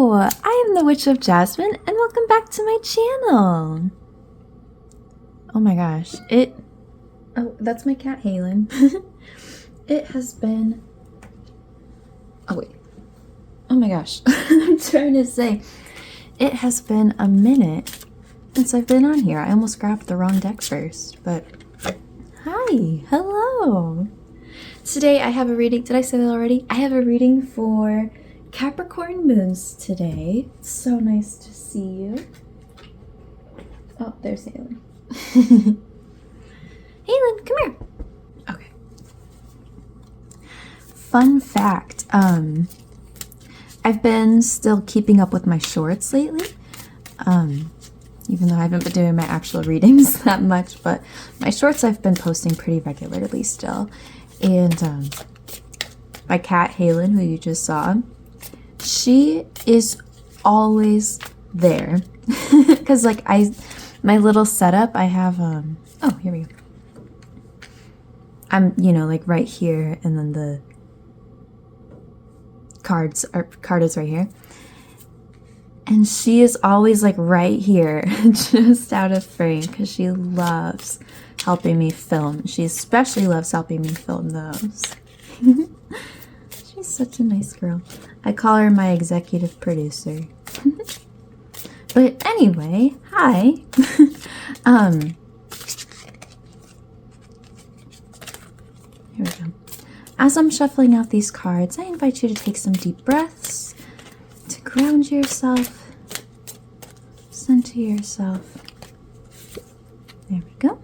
I am the Witch of Jasmine, and welcome back to my channel. Oh my gosh, oh, that's my cat, Cheralyn. It has been, oh wait, oh my gosh, I'm trying to say, it has been a minute since I've been on here. I almost grabbed the wrong deck first, but hi, hello. Today I have a reading, did I say that already? I have a reading for Capricorn moons today. It's so nice to see you. Oh, there's Cheralyn. Cheralyn, come here. Okay. Fun fact, I've been still keeping up with my shorts lately. Even though I haven't been doing my actual readings that much, but my shorts I've been posting pretty regularly still. And my cat Cheralyn, who you just saw, she is always there. Because like my little setup, I have oh, here we go. I'm, you know, like right here, and then the card is right here. And she is always like right here, just out of frame, because she loves helping me film. She especially loves helping me film those. She's such a nice girl. I call her my executive producer. But anyway, hi. Here we go. As I'm shuffling out these cards, I invite you to take some deep breaths, to ground yourself, center yourself. There we go.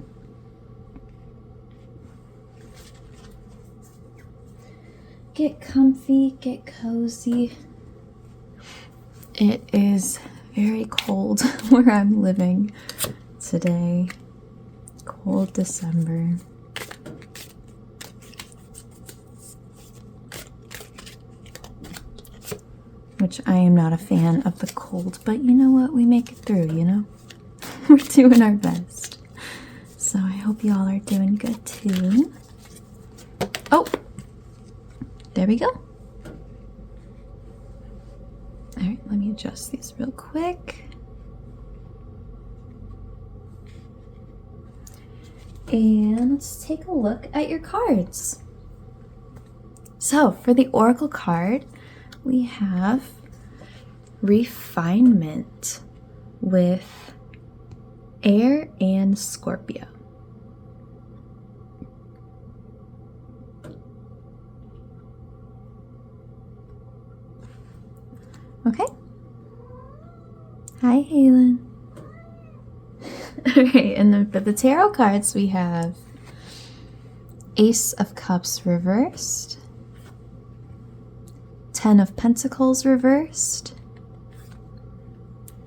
Get comfy, get cozy. It is very cold where I'm living today. Cold December. Which I am not a fan of the cold, but you know what? We make it through, you know? We're doing our best. So I hope y'all are doing good too. Oh! There we go. Alright, let me adjust these real quick. And let's take a look at your cards. So, for the Oracle card, we have Refinement with Air and Scorpio. Okay. Hi, Cheralyn. Okay, and then for the tarot cards, we have Ace of Cups reversed, Ten of Pentacles reversed,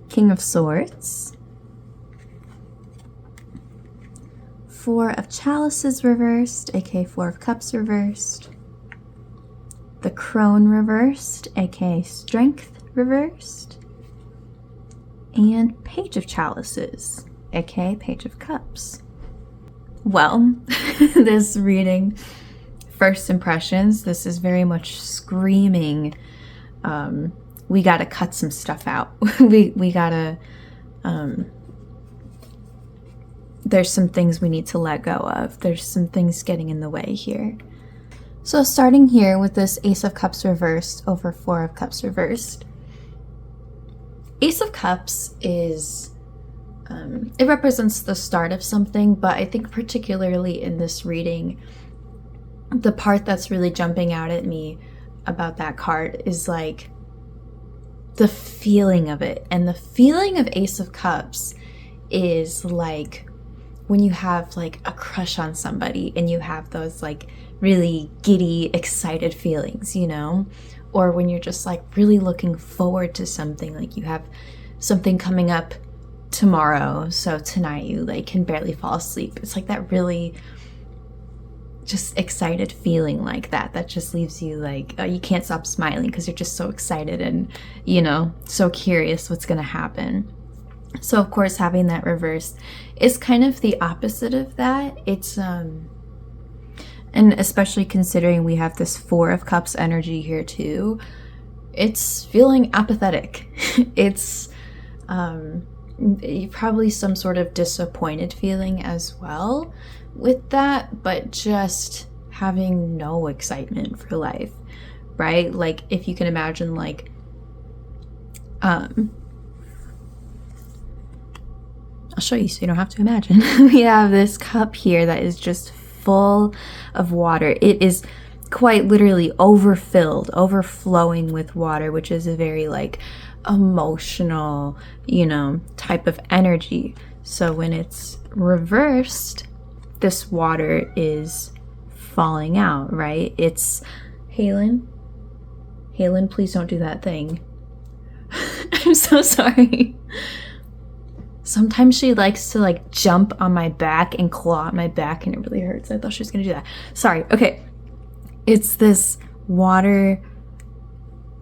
King of Swords, Four of Chalices reversed, aka Four of Cups reversed, the Crone reversed, aka Strength reversed, and Page of Chalices, aka Page of Cups. Well, this reading, first impressions, this is very much screaming, we gotta cut some stuff out. we gotta, there's some things we need to let go of. There's some things getting in the way here. So starting here with this Ace of Cups reversed over Four of Cups reversed. Ace of Cups is, it represents the start of something, but I think particularly in this reading, the part that's really jumping out at me about that card is like the feeling of it. And the feeling of Ace of Cups is like when you have like a crush on somebody and you have those like really giddy, excited feelings, you know? Or when you're just like really looking forward to something, like you have something coming up tomorrow, so tonight you like can barely fall asleep. It's like that really just excited feeling like that just leaves you like, you can't stop smiling because you're just so excited and, you know, so curious what's gonna happen. So of course having that reversed is kind of the opposite of that. It's and especially considering we have this Four of Cups energy here too, it's feeling apathetic. It's probably some sort of disappointed feeling as well with that, but just having no excitement for life, right? Like, if you can imagine, like, I'll show you so you don't have to imagine. We have this cup here that is just full of water. It is quite literally overfilled, overflowing with water, which is a very like emotional, type of energy. So when it's reversed, this water is falling out, right? It's Halen, please don't do that thing. I'm so sorry. Sometimes she likes to like jump on my back and claw at my back, and it really hurts. I thought she was gonna do that. Sorry. Okay. It's this water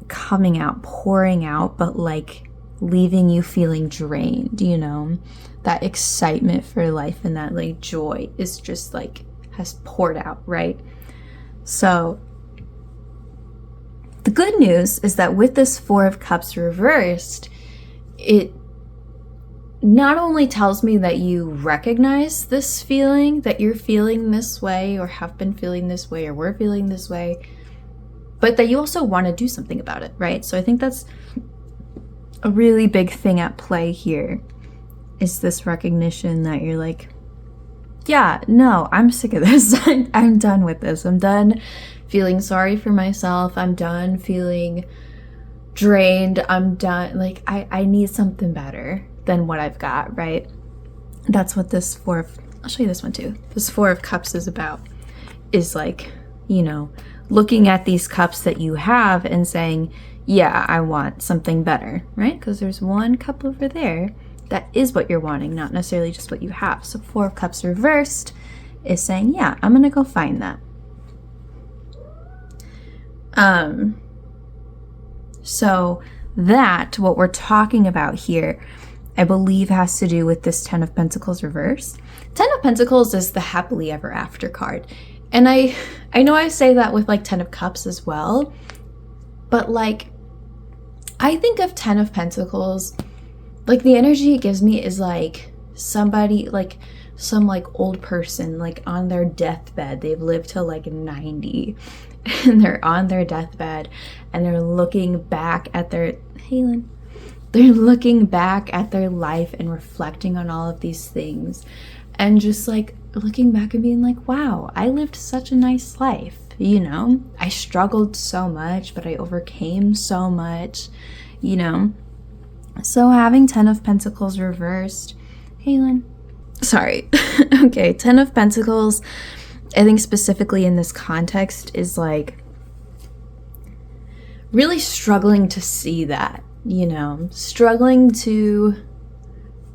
coming out, pouring out, but like leaving you feeling drained, That excitement for life and that like joy is just like has poured out, right? So the good news is that with this Four of Cups reversed, it not only tells me that you recognize this feeling, that you're feeling this way or have been feeling this way or were feeling this way, but that you also want to do something about it, right? So I think that's a really big thing at play here, is this recognition that you're like, yeah, no, I'm sick of this. I'm done with this. I'm done feeling sorry for myself. I'm done feeling drained. I'm done. Like, I need something better than what I've got, right? That's what this I'll show you this one too. This Four of Cups is about, is like, looking at these cups that you have and saying, yeah, I want something better, right? Because there's one cup over there that is what you're wanting, not necessarily just what you have. So Four of Cups reversed is saying, yeah, I'm gonna go find that. So that, what we're talking about here, I believe has to do with this Ten of Pentacles reversed. Ten of Pentacles is the happily ever after card. And I know I say that with like Ten of Cups as well, but like, I think of Ten of Pentacles, like the energy it gives me is like somebody, like some like old person, like on their deathbed. They've lived till like 90 and they're on their deathbed and they're looking back at their, they're looking back at their life and reflecting on all of these things and just like looking back and being like, wow, I lived such a nice life. I struggled so much, but I overcame so much, So having Ten of Pentacles reversed, sorry. Okay, Ten of Pentacles, I think specifically in this context is like really struggling to see that, struggling to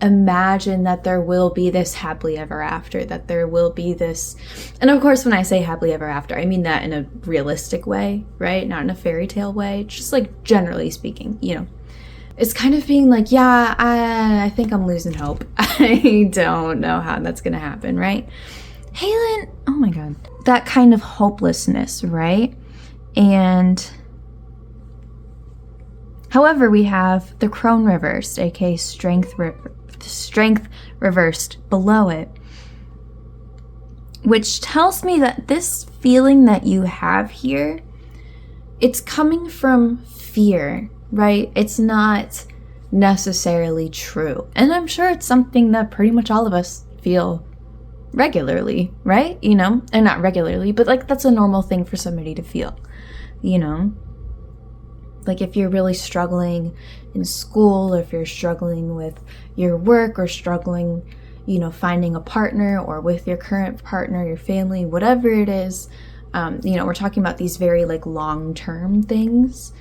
imagine that there will be this happily ever after, that there will be this, and of course when I say happily ever after, I mean that in a realistic way, right? Not in a fairy tale way, just like generally speaking, It's kind of being like, yeah, I think I'm losing hope. I don't know how that's gonna happen, right? Halen, oh my god. That kind of hopelessness, right? And however, we have the Crone reversed, aka strength reversed below it, which tells me that this feeling that you have here, it's coming from fear, right? It's not necessarily true. And I'm sure it's something that pretty much all of us feel regularly, right? And not regularly, but like that's a normal thing for somebody to feel, Like if you're really struggling in school, or if you're struggling with your work, or struggling, finding a partner, or with your current partner, your family, whatever it is, we're talking about these very like long-term things.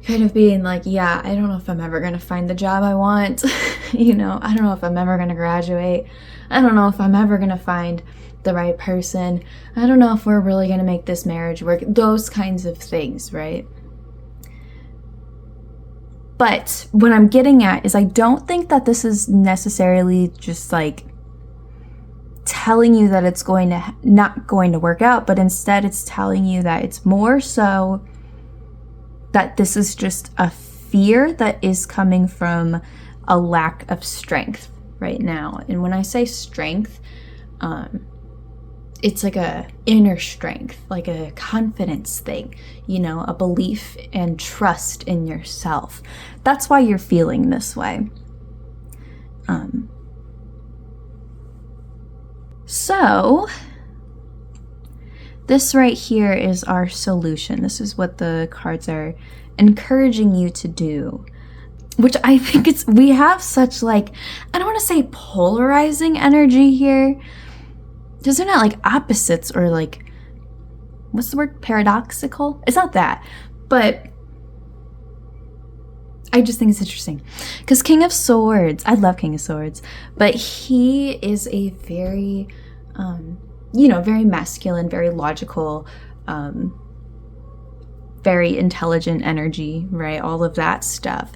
Kind of being like, yeah, I don't know if I'm ever going to find the job I want. I don't know if I'm ever going to graduate. I don't know if I'm ever going to find the right person. I don't know if we're really going to make this marriage work. Those kinds of things, right? But what I'm getting at is I don't think that this is necessarily just like telling you that it's not going to work out, but instead it's telling you that it's more so that this is just a fear that is coming from a lack of strength right now. And when I say strength, it's like a inner strength, like a confidence thing, you know, a belief and trust in yourself. That's why you're feeling this way. So this right here is our solution. This is what the cards are encouraging you to do, which I think we have such like, I don't want to say polarizing energy here, because they're not like opposites or like, what's the word? Paradoxical? It's not that, but I just think it's interesting because King of Swords, I love King of Swords, but he is a very, very masculine, very logical, very intelligent energy, right? All of that stuff.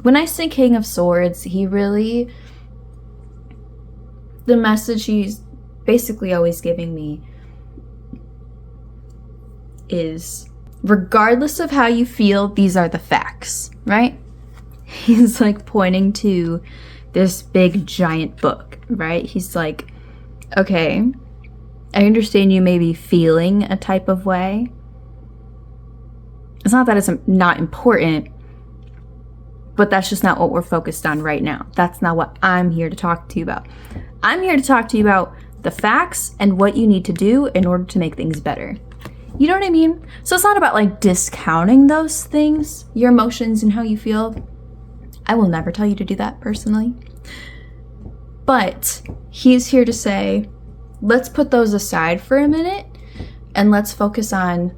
When I say King of Swords, the message he's basically always giving me is, regardless of how you feel, these are the facts, right? He's like pointing to this big giant book, right? He's like, okay, I understand you may be feeling a type of way. It's not that it's not important, but that's just not what we're focused on right now. That's not what I'm here to talk to you about. I'm here to talk to you about the facts and what you need to do in order to make things better. You know what I mean? So it's not about like discounting those things, your emotions and how you feel. I will never tell you to do that personally. But he's here to say, let's put those aside for a minute and let's focus on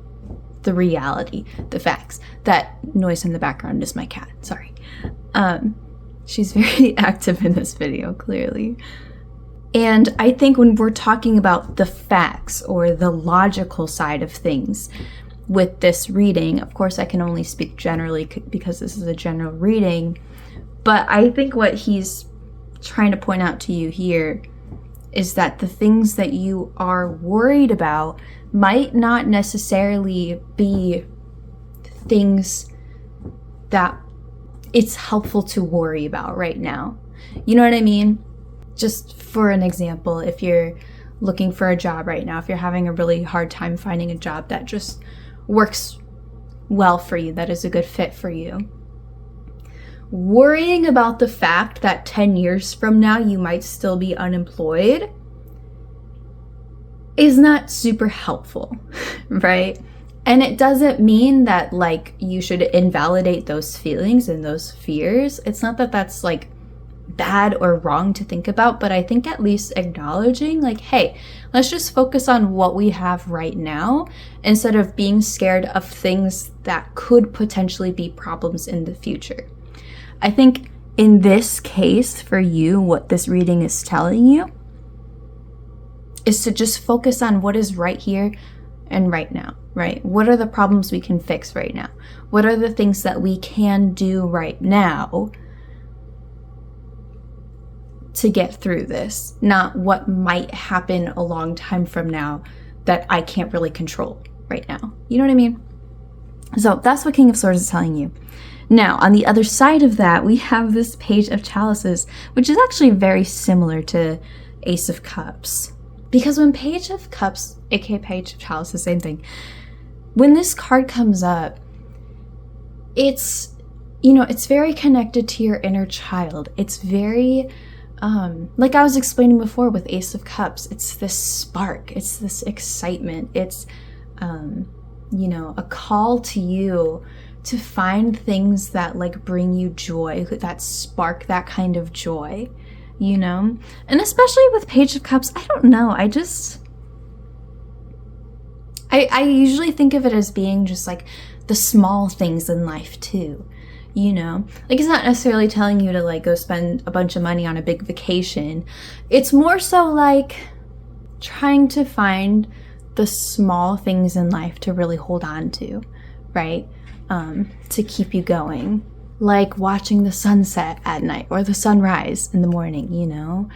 the reality, the facts. That noise in the background is my cat, sorry. She's very active in this video, clearly. And I think when we're talking about the facts or the logical side of things with this reading, of course I can only speak generally because this is a general reading, but I think what he's trying to point out to you here is that the things that you are worried about might not necessarily be things that it's helpful to worry about right now. You know what I mean? Just for an example, if you're looking for a job right now, if you're having a really hard time finding a job that just works well for you, that is a good fit for you, worrying about the fact that 10 years from now you might still be unemployed is not super helpful, right? And it doesn't mean that like you should invalidate those feelings and those fears. It's not that that's like bad or wrong to think about, but I think at least acknowledging like, hey, let's just focus on what we have right now instead of being scared of things that could potentially be problems in the future. I think in this case for you, what this reading is telling you is to just focus on what is right here and right now, right? What are the problems we can fix right now? What are the things that we can do right now to get through this, not what might happen a long time from now that I can't really control right now. You know what I mean? So that's what King of Swords is telling you. Now, on the other side of that, we have this Page of Chalices, which is actually very similar to Ace of Cups. Because when Page of Cups, aka Page of Chalices, same thing, when this card comes up, it's, it's very connected to your inner child. It's very, like I was explaining before with Ace of Cups, it's this spark, it's this excitement, it's, a call to you to find things that like bring you joy, that spark that kind of joy, and especially with Page of Cups, I don't know, I usually think of it as being just like the small things in life too. Like it's not necessarily telling you to like go spend a bunch of money on a big vacation. It's more so like trying to find the small things in life to really hold on to, right? To keep you going. Like watching the sunset at night or the sunrise in the morning,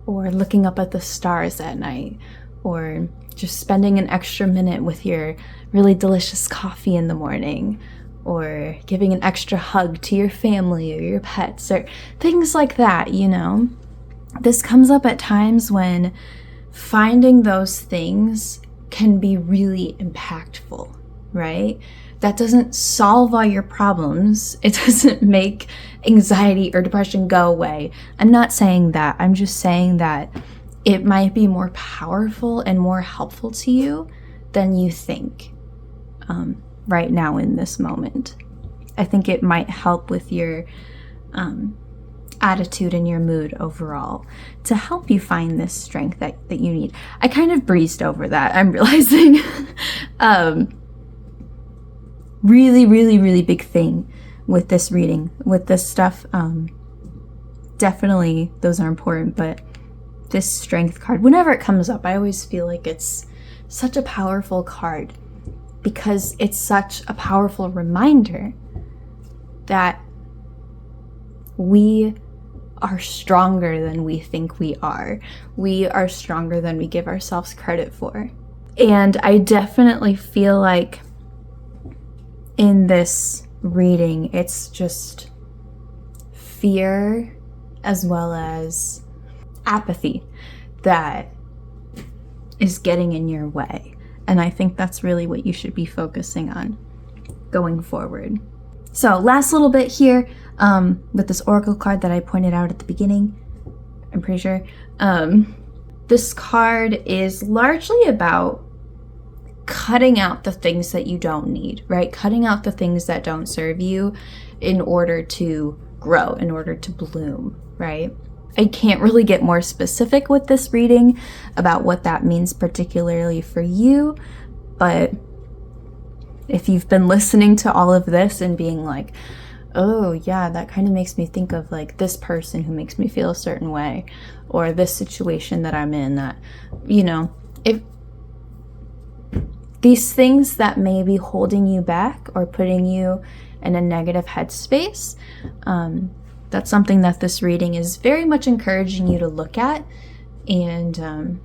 or looking up at the stars at night, or just spending an extra minute with your really delicious coffee in the morning, or giving an extra hug to your family or your pets, or things like that, you know. This comes up at times when finding those things can be really impactful, right? That doesn't solve all your problems. It doesn't make anxiety or depression go away. I'm not saying that. I'm just saying that it might be more powerful and more helpful to you than you think right now in this moment. I think it might help with your attitude and your mood overall to help you find this strength that you need. I kind of breezed over that, I'm realizing. Really, really, really big thing with this reading, with this stuff. Definitely those are important, but this strength card, whenever it comes up, I always feel like it's such a powerful card because it's such a powerful reminder that we are stronger than we think we are. We are stronger than we give ourselves credit for. And I definitely feel like in this reading, it's just fear as well as apathy that is getting in your way. And I think that's really what you should be focusing on going forward. So last little bit here with this oracle card that I pointed out at the beginning, I'm pretty sure. This card is largely about cutting out the things that you don't need, right? Cutting out the things that don't serve you in order to grow, in order to bloom, right? I can't really get more specific with this reading about what that means particularly for you, but if you've been listening to all of this and being like, oh yeah, that kind of makes me think of like this person who makes me feel a certain way, or this situation that I'm in, that, you know, if these things that may be holding you back or putting you in a negative headspace, that's something that this reading is very much encouraging you to look at. And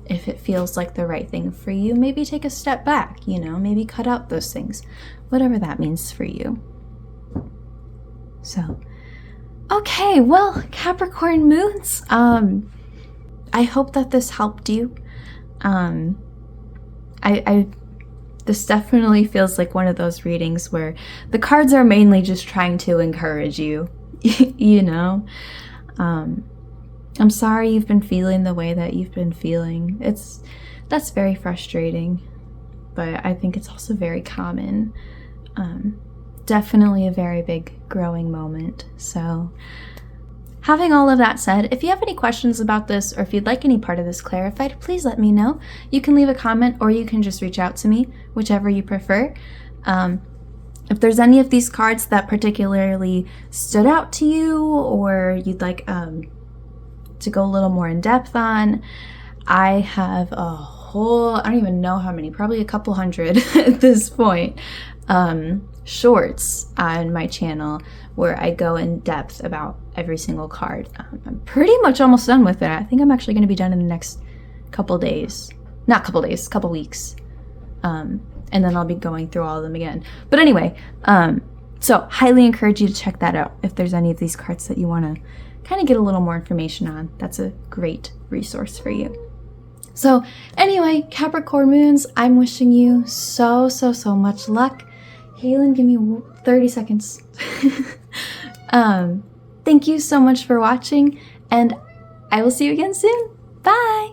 if it feels like the right thing for you, maybe take a step back, you know, maybe cut out those things, whatever that means for you. So, okay, well, Capricorn moons, I hope that this helped you. This definitely feels like one of those readings where the cards are mainly just trying to encourage you, you know? I'm sorry you've been feeling the way that you've been feeling. That's very frustrating, but I think it's also very common. Definitely a very big growing moment. So having all of that said, if you have any questions about this or if you'd like any part of this clarified, please let me know. You can leave a comment or you can just reach out to me, whichever you prefer. If there's any of these cards that particularly stood out to you or you'd like to go a little more in depth on, I have a whole, I don't even know how many, probably a couple hundred at this point, shorts on my channel where I go in depth about every single card. I'm pretty much almost done with it. I think I'm actually going to be done in the next couple days. Not couple days, couple weeks. And then I'll be going through all of them again. But anyway, so highly encourage you to check that out if there's any of these cards that you want to kind of get a little more information on. That's a great resource for you. So anyway, Capricorn moons, I'm wishing you so much luck. Cheralyn, give me 30 seconds. Thank you so much for watching, and I will see you again soon. Bye!